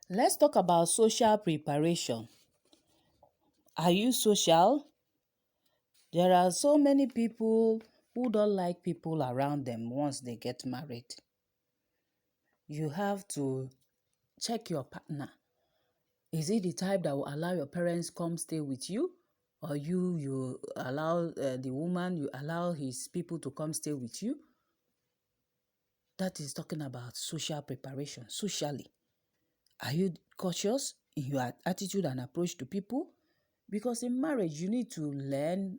Let's talk about social preparation. Are you social? There are so many people who don't like people around them once they get married. You have to check your partner. Is he the type that will allow your parents come stay with you? Or you allow the woman, you allow his people to come stay with you? That is talking about social preparation, socially. Are you cautious in your attitude and approach to people? Because in marriage, you need to learn,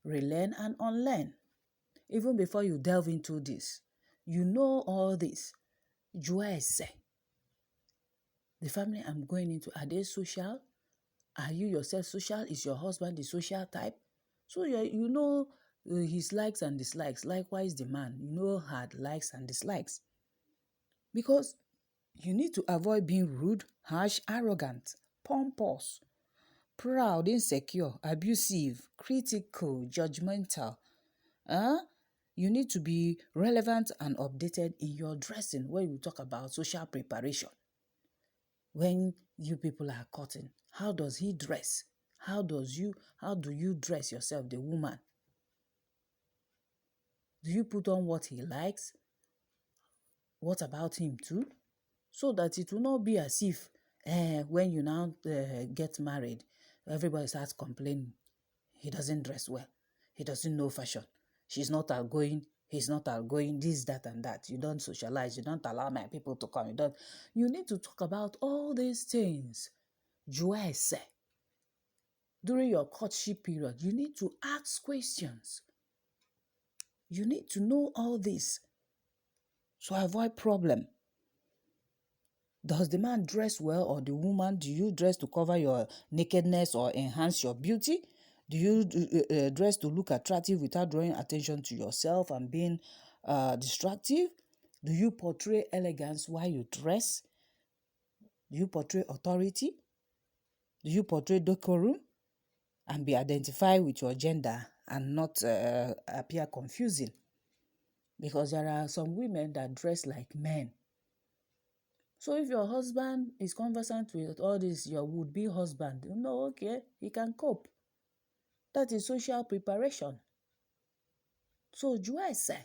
relearn, and unlearn. Even before you delve into this, you know all this. Joyce, the family I'm going into, are they social? Are you yourself social? Is your husband the social type? So you know his likes and dislikes. Likewise, the man, you know her likes and dislikes. Because you need to avoid being rude, harsh, arrogant, pompous, proud, insecure, abusive, critical, judgmental. You need to be relevant and updated in your dressing when we talk about social preparation. When you people are cutting, how does he dress? How do you dress yourself, the woman? Do you put on what he likes? What about him too? So that it will not be as if when you now get married, everybody starts complaining. He doesn't dress well. He doesn't know fashion. She's not outgoing. He's not outgoing. This, that, and that. You don't socialize. You don't allow my people to come. You need to talk about all these things. Joyce, during your courtship period, you need to ask questions. You need to know all this to avoid problem. Does the man dress well, or the woman? Do you dress to cover your nakedness or enhance your beauty? Do you dress to look attractive without drawing attention to yourself and being distractive? Do you portray elegance while you dress? Do you portray authority? Do you portray decorum and be identified with your gender and not appear confusing? Because there are some women that dress like men. So if your husband is conversant with all this, your would-be husband, you know, okay, he can cope. That is social preparation. So do I say?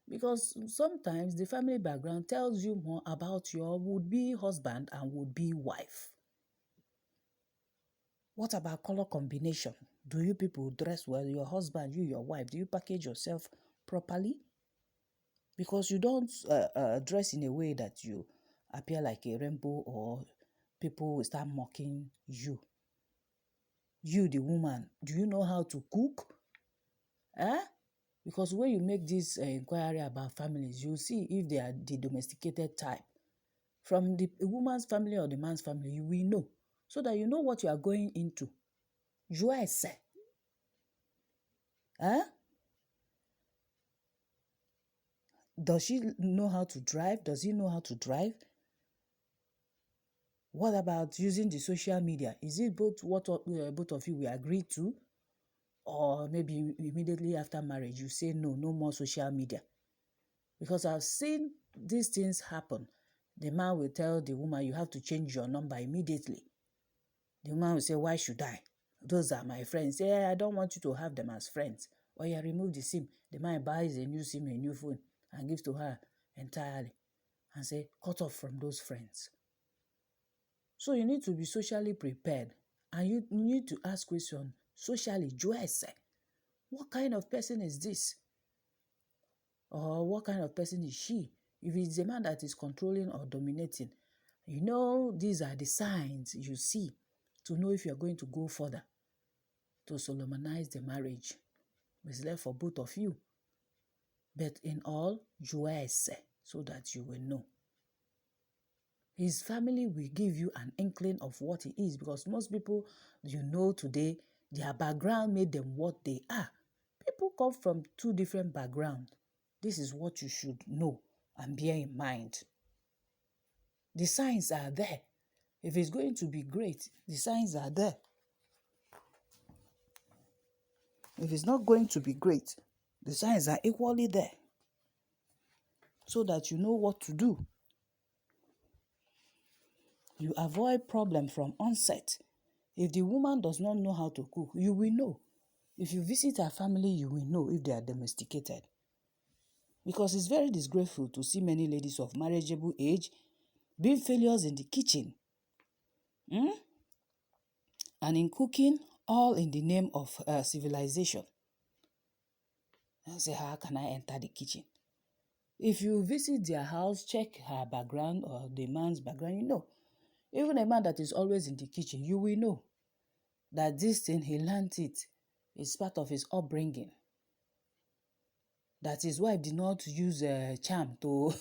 Because sometimes the family background tells you more about your would-be husband and would-be wife. What about color combination? Do you people dress well? Your husband, you, your wife, do you package yourself properly? Because you don't dress in a way that you appear like a rainbow or people will start mocking you. You, the woman, do you know how to cook? Because when you make this inquiry about families, you see if they are the domesticated type. From the woman's family or the man's family, you will know. So that you know what you are going into. Joyce. Does she know how to drive? Does he know how to drive? What about using the social media? Is it both what both of you will agree to? Or maybe immediately after marriage, you say, no more social media. Because I've seen these things happen. The man will tell the woman, you have to change your number immediately. The woman will say, why should I? Those are my friends. Say, I don't want you to have them as friends. Or you remove the SIM. The man buys a new SIM, a new phone, and gives to her entirely. And say, cut off from those friends. So you need to be socially prepared. And you need to ask questions socially. Joyce, what kind of person is this? Or what kind of person is she? If it's a man that is controlling or dominating, you know, these are the signs you see to know if you're going to go further to solemnize the marriage. It's left for both of you. But in all, Joyce, so that you will know. His family will give you an inkling of what he is, because most people you know today, their background made them what they are. People come from two different backgrounds. This is what you should know and bear in mind. The signs are there. If it's going to be great, the signs are there. If it's not going to be great, the signs are equally there. So that you know what to do. You avoid problem from onset. If the woman does not know how to cook, you will know. If you visit her family, you will know if they are domesticated. Because it's very disgraceful to see many ladies of marriageable age being failures in the kitchen. And in cooking, all in the name of civilization. I say, how can I enter the kitchen? If you visit their house, check her background or the man's background, you know. Even a man that is always in the kitchen, you will know that this thing, he learned it. It's part of his upbringing. That his wife did not use a charm to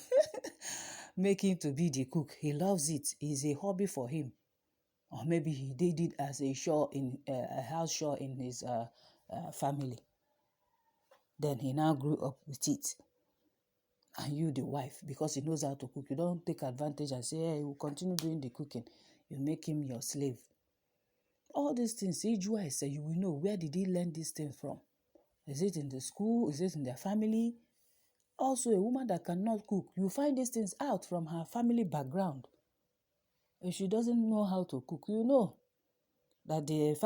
make him to be the cook. He loves it. It's a hobby for him. Or maybe he did it as a chore in a house chore in his family. Then he now grew up with it. And you, the wife, because he knows how to cook, you don't take advantage and say, hey, he will continue doing the cooking. You make him your slave. All these things, I say, you will know, where did he learn this thing from? Is it in the school? Is it in their family? Also, a woman that cannot cook, you find these things out from her family background. If she doesn't know how to cook, you know that the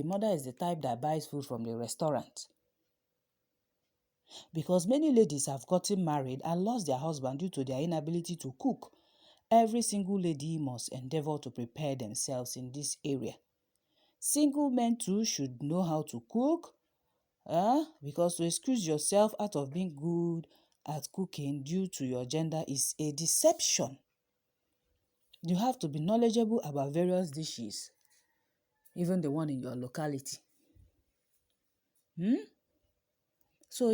mother is the type that buys food from the restaurant. Because many ladies have gotten married and lost their husband due to their inability to cook. Every single lady must endeavor to prepare themselves in this area. Single men too should know how to cook, because to excuse yourself out of being good at cooking due to your gender is a deception. You have to be knowledgeable about various dishes, even the one in your locality. So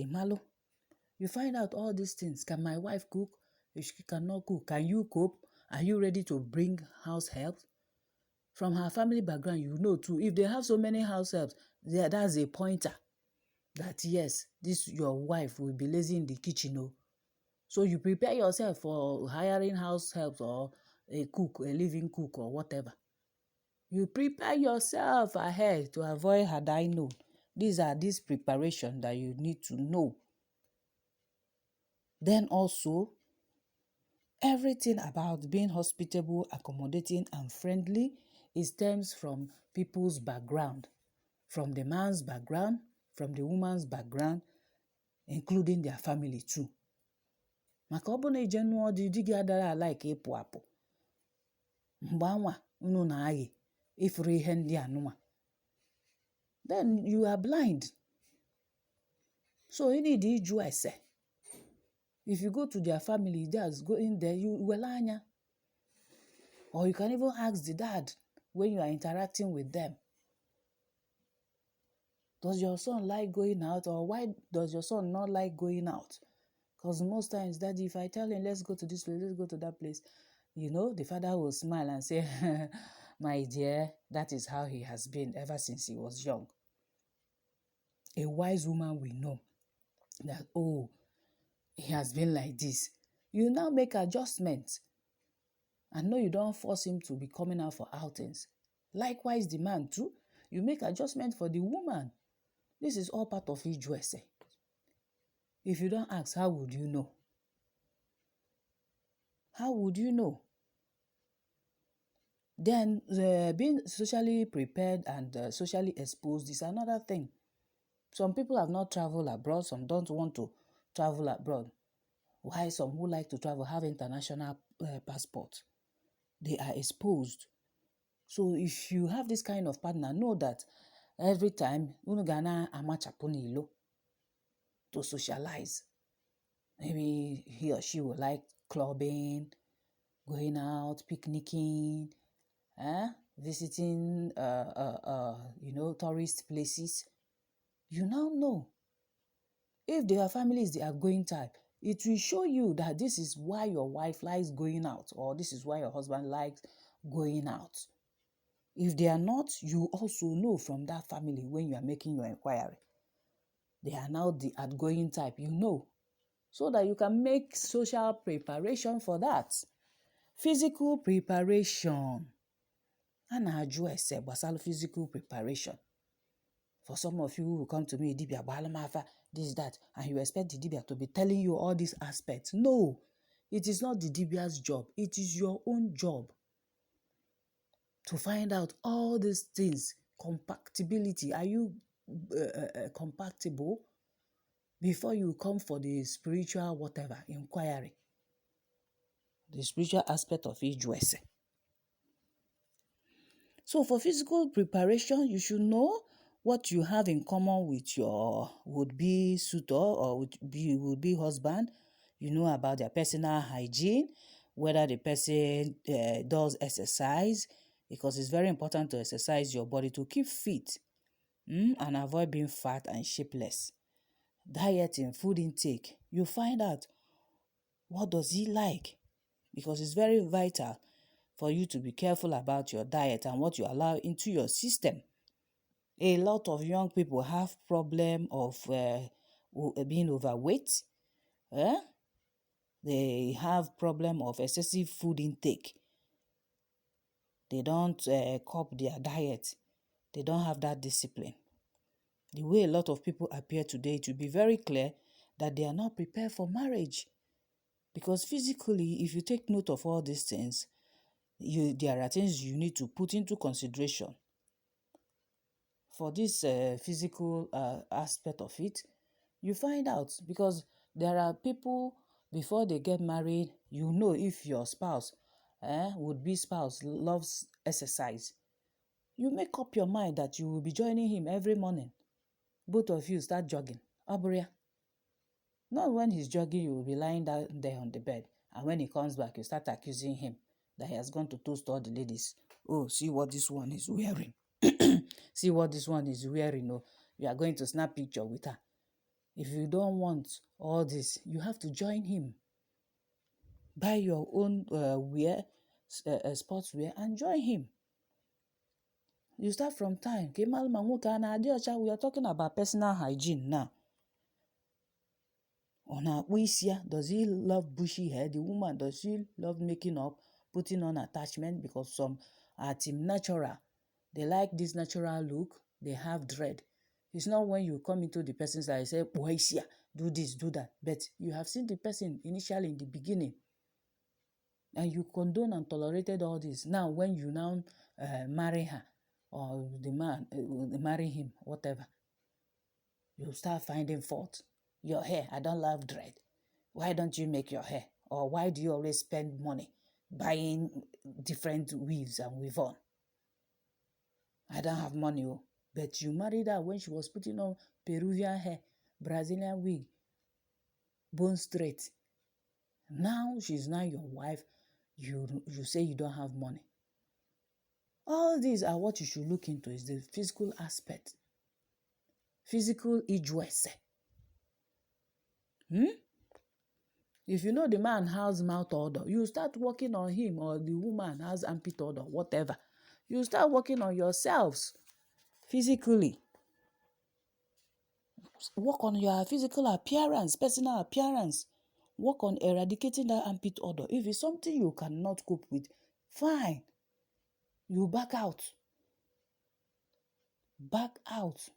malo. You find out all these things. Can my wife cook? If she cannot cook, can you cope? Are you ready to bring house help? From her family background, you know too. If they have so many house helps, that's a pointer that yes, this your wife will be lazy in the kitchen. Oh. So you prepare yourself for hiring house help or a cook, a living cook or whatever. You prepare yourself ahead to avoid had I known. These are these preparation that you need to know. Then also, everything about being hospitable, accommodating, and friendly stems from people's background, from the man's background, from the woman's background, including their family too. Maka ọ bụ na ije nụọ di gị adara like ịpụ apụ. Mgbe anwa unu na-ayị ifuru ihe ndị anụma. Then you are blind. So you need ịjụ ese. If you go to their family, just go in there, you wele anya. Or you can even ask the dad when you are interacting with them. Does your son like going out, or why does your son not like going out? Because most times, daddy, if I tell him, let's go to this place, let's go to that place, the father will smile and say, my dear, that is how he has been ever since he was young. A wise woman will know that, he has been like this. You now make adjustments. And no, you don't force him to be coming out for outings. Likewise, the man too. You make adjustment for the woman. This is all part of Ijuese. If you don't ask, how would you know? How would you know? Then being socially prepared and socially exposed is another thing. Some people have not traveled abroad. Some don't want to travel abroad. Why some who like to travel have international passport? They are exposed. So if you have this kind of partner, know that every time unu gana amachapu n'ilo to socialize. Maybe he or she will like clubbing, going out, picnicking, visiting tourist places. You now know. If their family is the outgoing type, it will show you that this is why your wife likes going out, or this is why your husband likes going out. If they are not, you also know from that family when you are making your inquiry. They are now the outgoing type, so that you can make social preparation for that. Physical preparation. And I ese gbasara physical preparation. For some of you who will come to me, dibia gbalamafa, this, that, and you expect the dibia to be telling you all these aspects. No, it is not the dibia's job. It is your own job. to find out all these things. Compatibility. Are you compatible before you come for the spiritual whatever inquiry? The spiritual aspect of Ijuese. So for physical preparation, you should know what you have in common with your would-be suitor or would-be husband. You know about their personal hygiene, whether the person does exercise, because it's very important to exercise your body to keep fit and avoid being fat and shapeless. Dieting, food intake, you find out what does he like, because it's very vital for you to be careful about your diet and what you allow into your system. A lot of young people have problem of being overweight. They have problem of excessive food intake. They don't curb their diet. They don't have that discipline. The way a lot of people appear today, to be very clear that they are not prepared for marriage. Because physically, if you take note of all these things, there are things you need to put into consideration for this physical aspect of it. You find out, because there are people, before they get married, you know if your spouse, would-be spouse, loves exercise. You make up your mind that you will be joining him every morning. Both of you start jogging. Aburia. Not when he's jogging, you will be lying down there on the bed. And when he comes back, you start accusing him that he has gone to toast all the ladies. Oh, see what this one is wearing. See what this one is wearing. Oh, you are going to snap picture with her. If you don't want all this, you have to join him. Buy your own sports wear, and join him. You start from time. We are talking about personal hygiene now. Does he love bushy hair? The woman, does she love making up, putting on attachment? Because some are team natural. They like this natural look. They have dread. It's not when you come into the person's eye and say, do this, do that. But you have seen the person initially in the beginning, and you condone and tolerated all this. Now, when you now marry her, or the man marry him, whatever, you start finding fault. Your hair, I don't love dread. Why don't you make your hair? Or why do you always spend money buying different weaves and weave on? I don't have money. But you married her when she was putting on Peruvian hair, Brazilian wig, bone straight. Now she's now your wife. You say you don't have money. All these are what you should look into, is the physical aspect. Physical Ijuese. If you know the man has mouth odor, you start working on him, or the woman has armpit odor, whatever. You start working on yourselves physically. Work on your physical appearance, personal appearance. Work on eradicating that armpit odor. If it's something you cannot cope with, fine. You back out. Back out.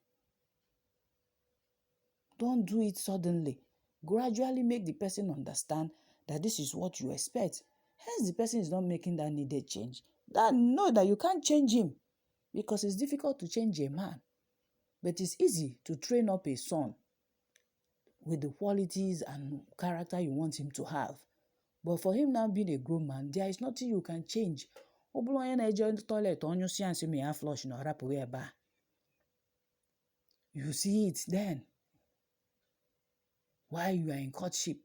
Don't do it suddenly. Gradually make the person understand that this is what you expect. Hence, the person is not making that needed change. Know that you can't change him, because it's difficult to change a man. But it's easy to train up a son with the qualities and character you want him to have. But for him now being a grown man, there is nothing you can change. You see it then, while you are in courtship.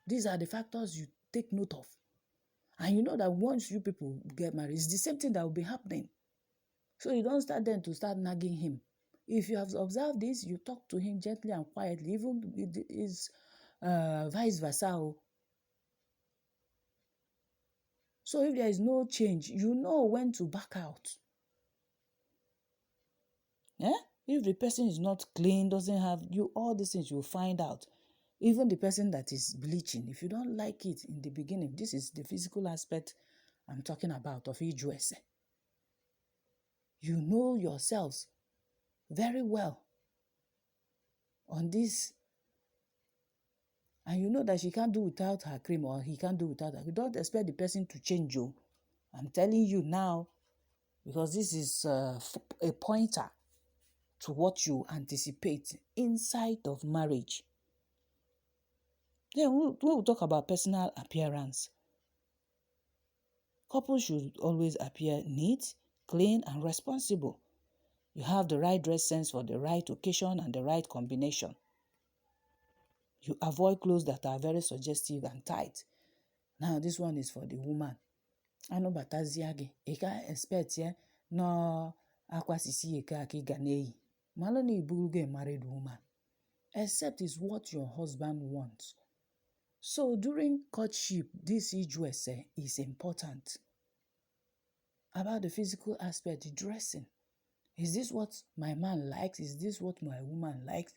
These are the factors you take note of. And you know that once you people get married, it's the same thing that will be happening. So you don't start then to start nagging him. If you have observed this, you talk to him gently and quietly. Even it is vice versa. So if there is no change, you know when to back out. If the person is not clean, doesn't have all these things, you'll find out. Even the person that is bleaching, if you don't like it in the beginning, this is the physical aspect I'm talking about of Ijuese. You know yourselves very well on this, and you know that she can't do without her cream, or he can't do without her. You don't expect the person to change you. I'm telling you now, because this is a pointer to what you anticipate inside of marriage. Then we'll talk about personal appearance. Couples should always appear neat, clean, and responsible. You have the right dress sense for the right occasion and the right combination. You avoid clothes that are very suggestive and tight. Now, this one is for the woman. Ano batazia gị, ị ka expect ya no akwa sisi eke aka ị ga na-eyi. Malụ na iburugo a married woman. Except is what your husband wants. So during courtship, this ijuese is important. About the physical aspect, the dressing. Is this what my man likes? Is this what my woman likes?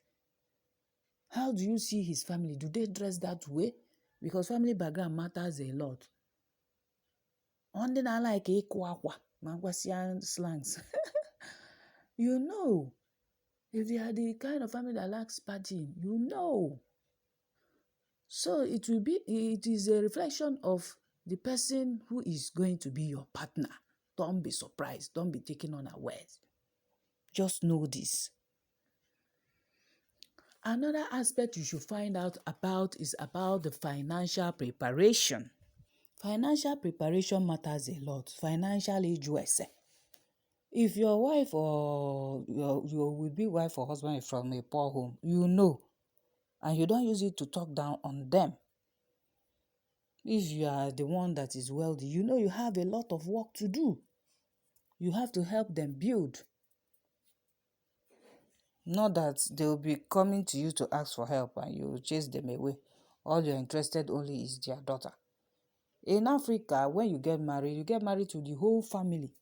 How do you see his family? Do they dress that way? Because family background matters a lot. Only na like ịkụ akwa, ma gwasịa slangs. You know, if they are the kind of family that likes partying, you know. So it is a reflection of the person who is going to be your partner. Don't be surprised. Don't be taken unawares. Just know this. Another aspect you should find out about is about the financial preparation. Financial preparation matters a lot. Financially, USA. If your wife or your would-be wife or husband is from a poor home, you know, and you don't use it to talk down on them. If you are the one that is wealthy, you know you have a lot of work to do. You have to help them build. Not that they will be coming to you to ask for help and you chase them away. All you're interested only is their daughter. In Africa, when you get married to the whole family,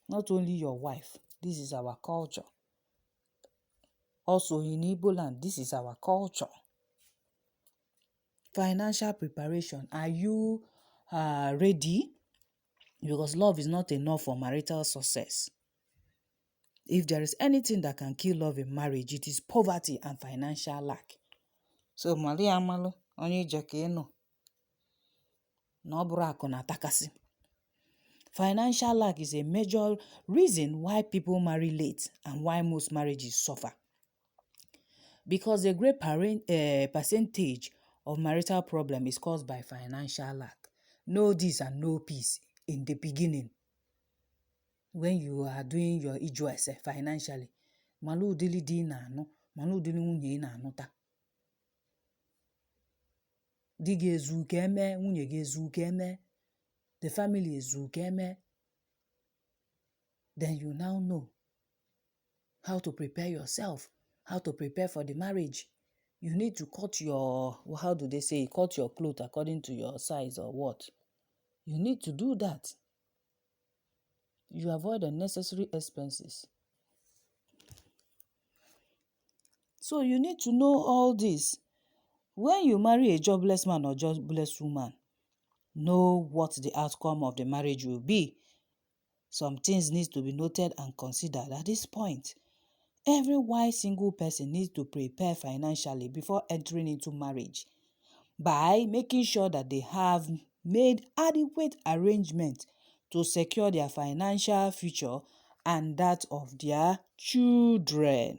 not only your wife. This is our culture. Also in Igbo land, this is our culture. Financial preparation. Are you ready? Because love is not enough for marital success. If there is anything that can kill love in marriage, it is poverty and financial lack. So, mali amalu, onye jeke no. No brako na takasi. Financial lack is a major reason why people marry late and why most marriages suffer. Because a great percentage of marital problem is caused by financial lack. No this and no peace in the beginning. When you are doing your ijuese financially, malu dili di na ano, malu dili nwunye na anota. Di ga-ezu ka eme, nwunye ga-ezu ka eme, the family ezu ka eme. Then you now know how to prepare yourself, how to prepare for the marriage. You need to cut your, how do they say, cut your clothes according to your size or what. You need to do that. You avoid unnecessary expenses. So you need to know all this. When you marry a jobless man or jobless woman, know what the outcome of the marriage will be. Some things need to be noted and considered at this point. Every wise single person needs to prepare financially before entering into marriage by making sure that they have made adequate arrangements to secure their financial future and that of their children.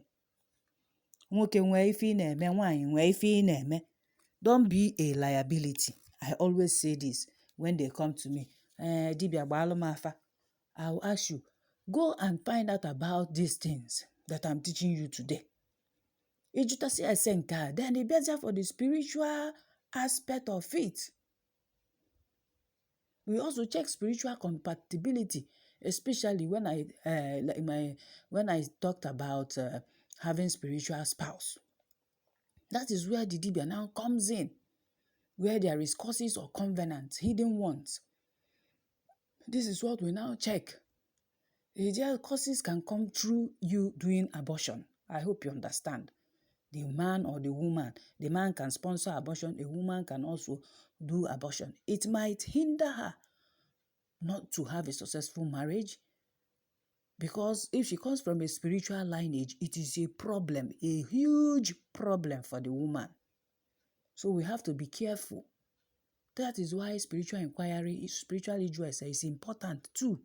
Nwoke nwee ife ị na-eme, nwaanyị nwee ife ị na-eme. Don't be a liability. I always say this when they come to me. Dibia gbaalụ m afa. I will ask you, go and find out about these things that I'm teaching you today. Ijutasi ese nke a, then it better for the spiritual aspect of it. We also check spiritual compatibility, especially when I talked about having spiritual spouse. That is where the dibia now comes in, where there is causes or covenants, hidden ones. This is what we now check. The causes can come through you doing abortion. I hope you understand. The man or the woman, the man can sponsor abortion, a woman can also do abortion. It might hinder her not to have a successful marriage, because if she comes from a spiritual lineage, it is a problem, a huge problem for the woman. So we have to be careful. That is why spiritual inquiry, spiritual literacy is important too.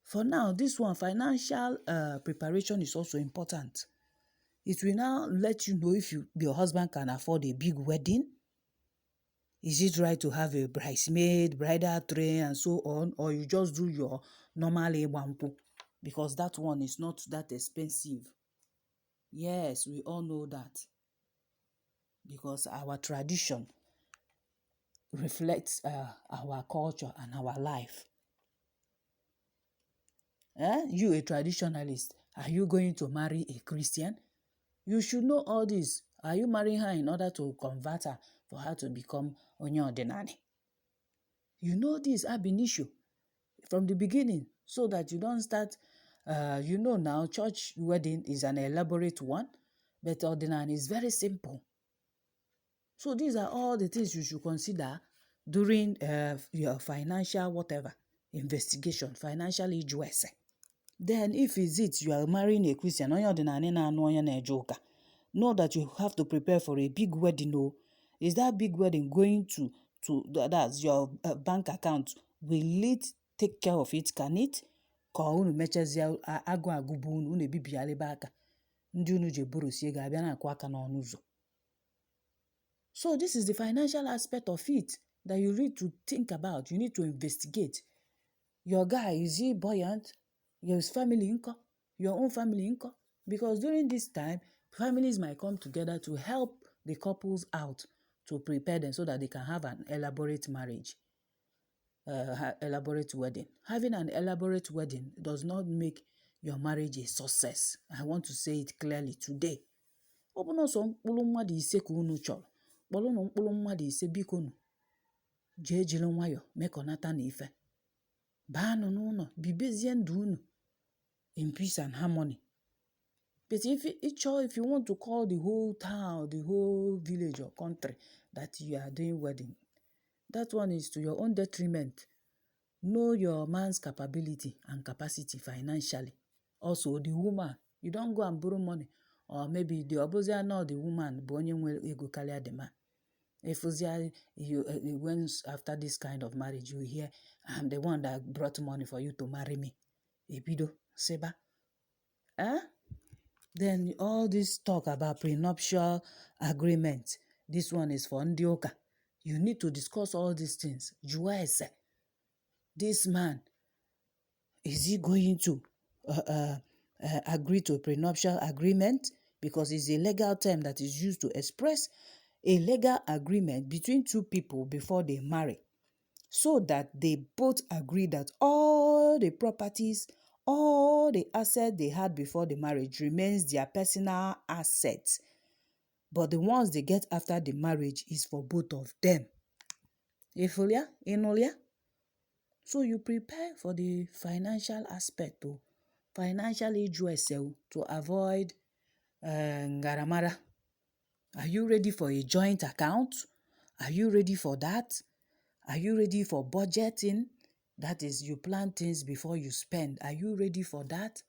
For now, this one, financial preparation is also important. It will now let you know if your husband can afford a big wedding. Is it right to have a bridesmaid, bridal train, and so on, or you just do your normal ewanko? Because that one is not that expensive. Yes, we all know that. Because our tradition reflects our culture and our life. You, a traditionalist, are you going to marry a Christian? You should know all this. Are you marrying her in order to convert her for her to become onye ordinary? You know this ab initio from the beginning so that you don't start, now church wedding is an elaborate one, but ordinary is very simple. So these are all the things you should consider during your financial investigation, financial ijwese. Then if you are marrying a Christian, onye ordinary na-anụ onye na-eje ụka, know that you have to prepare for a big wedding. Is that big wedding going to that's your bank account? Will it take care of it? Can it? Ka unu mechazia agụ agụbu unu ebibialebe aka ndị unu je borosie ga-abịa na-akụ aka n'ọnụ ụzọ. So this is the financial aspect of it that you need to think about. You need to investigate. Your guy, is he buoyant? Your family income? Your own family income? Because during this time, families might come together to help the couples out to prepare them so that they can have an elaborate marriage, elaborate wedding. Having an elaborate wedding does not make your marriage a success. I want to say it clearly today. Ọ bụ na sọ mkpụrụ mmadụ ise ka unu chọrọ, kpọrọ unu mkpụrụ mmadụ ise biko nu jee jiri nwayọ mekọnata na ife. Baanụ n'ụlọ, bibezie ndụ unu in peace and harmony. But if you want to call the whole town, the whole village or country that you are doing wedding, that one is to your own detriment. Know your man's capability and capacity financially. Also, the woman, you don't go and borrow money. Or maybe the opposite, not the woman, but onye nwe ego karịa the man. If when after this kind of marriage, you hear, I'm the one that brought money for you to marry me. Ebido, seba. Then all this talk about prenuptial agreement, this one is for ndị ụka. You need to discuss all these things. Jụọ ese, this man, is he going to agree to a prenuptial agreement? Because it's a legal term that is used to express a legal agreement between two people before they marry, so that they both agree that all the properties, all the assets they had before the marriage remains their personal assets. But the ones they get after the marriage is for both of them. Ifulia? Inulia? So you prepare for the financial aspect, financially to avoid ngaramara. Are you ready for a joint account? Are you ready for that? Are you ready for budgeting? That is, you plan things before you spend. Are you ready for that?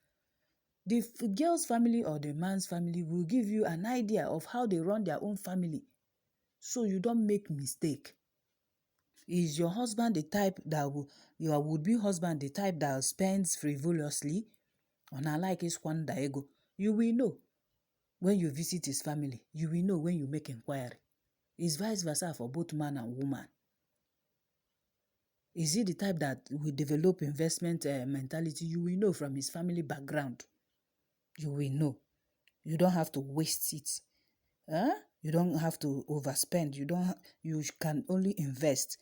The girl's family or the man's family will give you an idea of how they run their own family, so you don't make mistake. Is your husband the type that your would-be husband the type that spends frivolously? Or not like his squander ego? You will know when you visit his family. You will know when you make inquiry. It's vice versa for both man and woman. Is he the type that will develop investment mentality? You will know from his family background. You will know. You don't have to waste it. You don't have to overspend. You can only invest.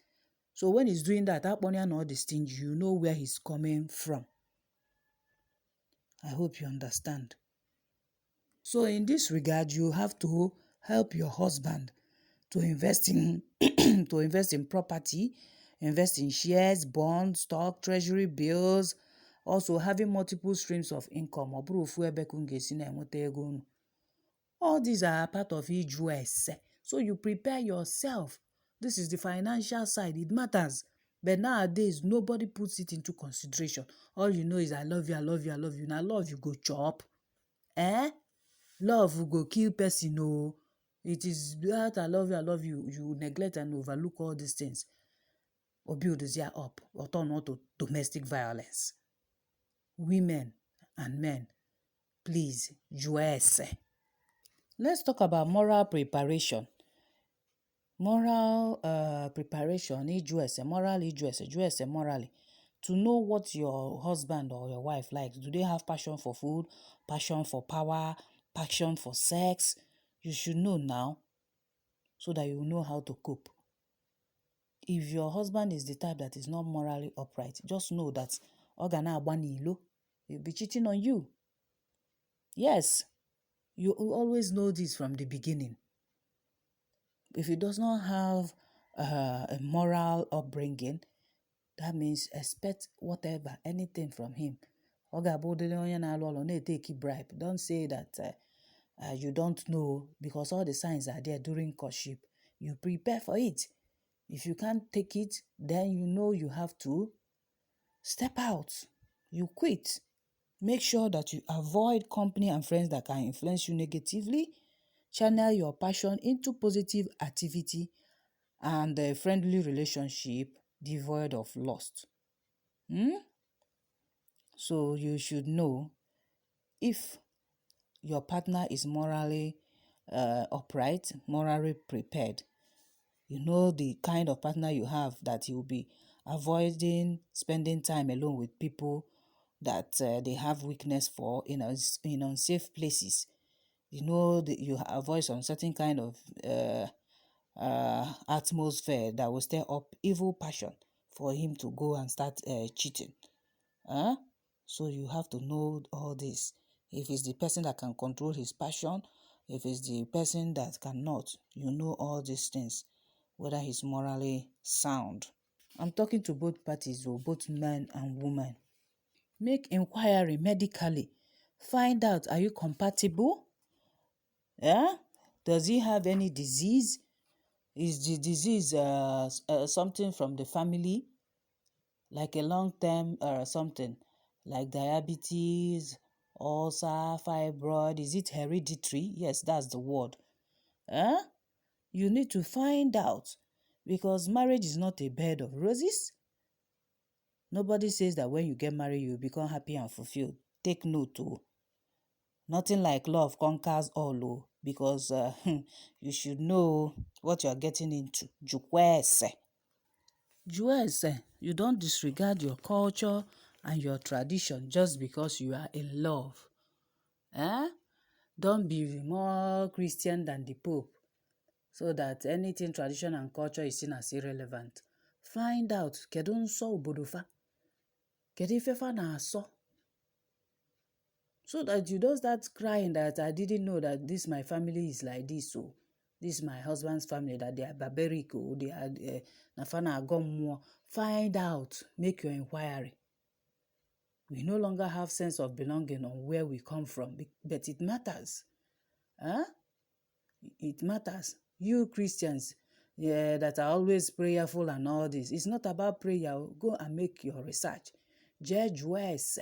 So when he's doing that, and all these things, you know where he's coming from. I hope you understand. So in this regard, you have to help your husband to invest in to invest in property, invest in shares, bonds, stock, treasury bills, also having multiple streams of income. All these are part of EJUS. So you prepare yourself. This is the financial side. It matters. But nowadays, nobody puts it into consideration. All you know is, I love you, I love you, I love you. Now love you go chop. Love will go kill person. It is that I love you, you neglect and overlook all these things, or build this year up, or turn on to domestic violence. Women and men, please, juice. Let's talk about moral preparation. Moral preparation, juice morally. To know what your husband or your wife likes. Do they have passion for food, passion for power, passion for sex? You should know now so that you know how to cope. If your husband is the type that is not morally upright, just know that he'll be cheating on you. Yes, you always know this from the beginning. If he does not have a moral upbringing, that means expect whatever, anything from him. Take bribe. Don't say that you don't know, because all the signs are there during courtship. You prepare for it. If you can't take it, then you know you have to step out. You quit. Make sure that you avoid company and friends that can influence you negatively. Channel your passion into positive activity and a friendly relationship devoid of lust. So you should know if your partner is morally upright, morally prepared. You know the kind of partner you have, that you will be avoiding spending time alone with people that they have weakness for in unsafe places. You know that you avoid some certain kind of atmosphere that will stir up evil passion for him to go and start cheating. So you have to know all this. If it's the person that can control his passion, if it's the person that cannot, you know all these things, whether he's morally sound. I'm talking to both parties, or both men and women. Make inquiry medically. Find out, are you compatible? Yeah? Does he have any disease? Is the disease something from the family? Like a long-term something, like diabetes, ulcer, fibroid? Is it hereditary? Yes, that's the word. You need to find out, because marriage is not a bed of roses. Nobody says that when you get married, you become happy and fulfilled. Take note, oh. Nothing like love conquers all, oh, because you should know what you are getting into. Jukwese. You don't disregard your culture and your tradition just because you are in love. Don't be more Christian than the Pope, so that anything tradition and culture is seen as irrelevant. Find out, kedu nsọ obodo fa? Kedu ife fa na-asọ? So that you don't start crying that I didn't know that this my family is like this, so this is my husband's family, that they are barbaric, or they are nafana agom. Find out, make your inquiry. We no longer have sense of belonging on where we come from, but it matters. It matters. You Christians, that are always prayerful and all this, it's not about prayer. Go and make your research. Jues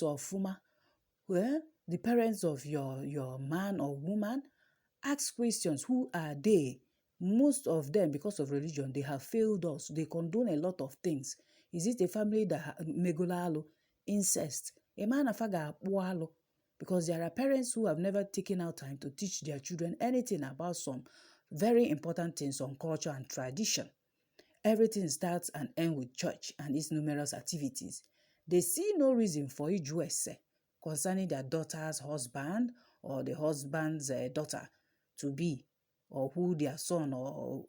or Fuma. Well, the parents of your man or woman, ask questions. Who are they? Most of them, because of religion, they have failed us. They condone a lot of things. Is it a family that megolalo, incest? A man afaga pualo, because there are parents who have never taken out time to teach their children anything about some very important things on culture and tradition. Everything starts and ends with church and its numerous activities. They see no reason for Ijuese concerning their daughter's husband or the husband's daughter to be, or who their son or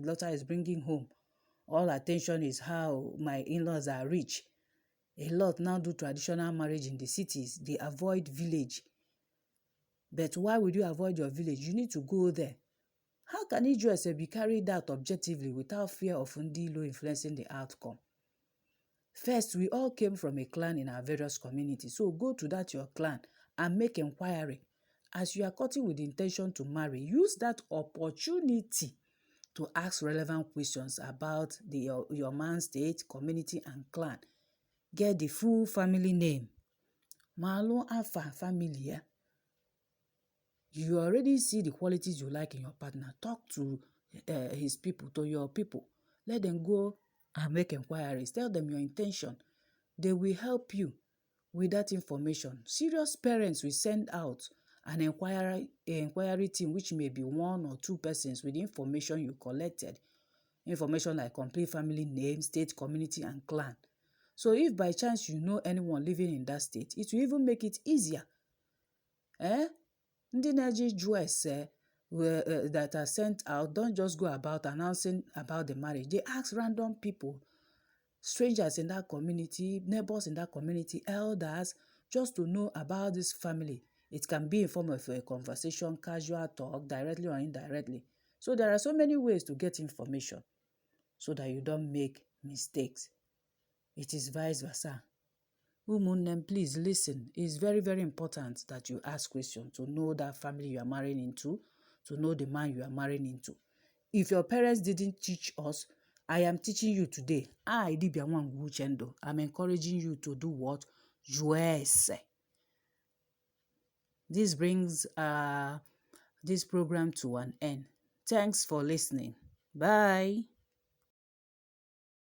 daughter is bringing home. All attention is how my in-laws are rich. A lot now do traditional marriage in the cities. They avoid village. But why would you avoid your village? You need to go there. How can Ijuese be carried out objectively without fear of Ndilo influencing the outcome? First, we all came from a clan in our various communities. So go to that your clan and make inquiry. As you are courting with the intention to marry, use that opportunity to ask relevant questions about your man's state, community, and clan. Get the full family name. Malo afa family. You already see the qualities you like in your partner. Talk to his people, to your people. Let them go and make inquiries. Tell them your intention. They will help you with that information. Serious parents will send out an inquiry team, which may be 1 or 2 persons with the information you collected. Information like complete family name, state, community, and clan. So if by chance you know anyone living in that state, it will even make it easier. Ndị na-eje ịjụ ese that are sent out don't just go about announcing about the marriage. They ask random people, strangers in that community, neighbors in that community, elders, just to know about this family. It can be in form of a conversation, casual talk, directly or indirectly. So there are so many ways to get information so that you don't make mistakes. It is vice versa. Women, please listen. It's very, very important that you ask questions to know that family you are marrying into, to know the man you are marrying into. If your parents didn't teach us, I am teaching you today. I'm encouraging you to do what? Yes. This brings this program to an end. Thanks for listening. Bye.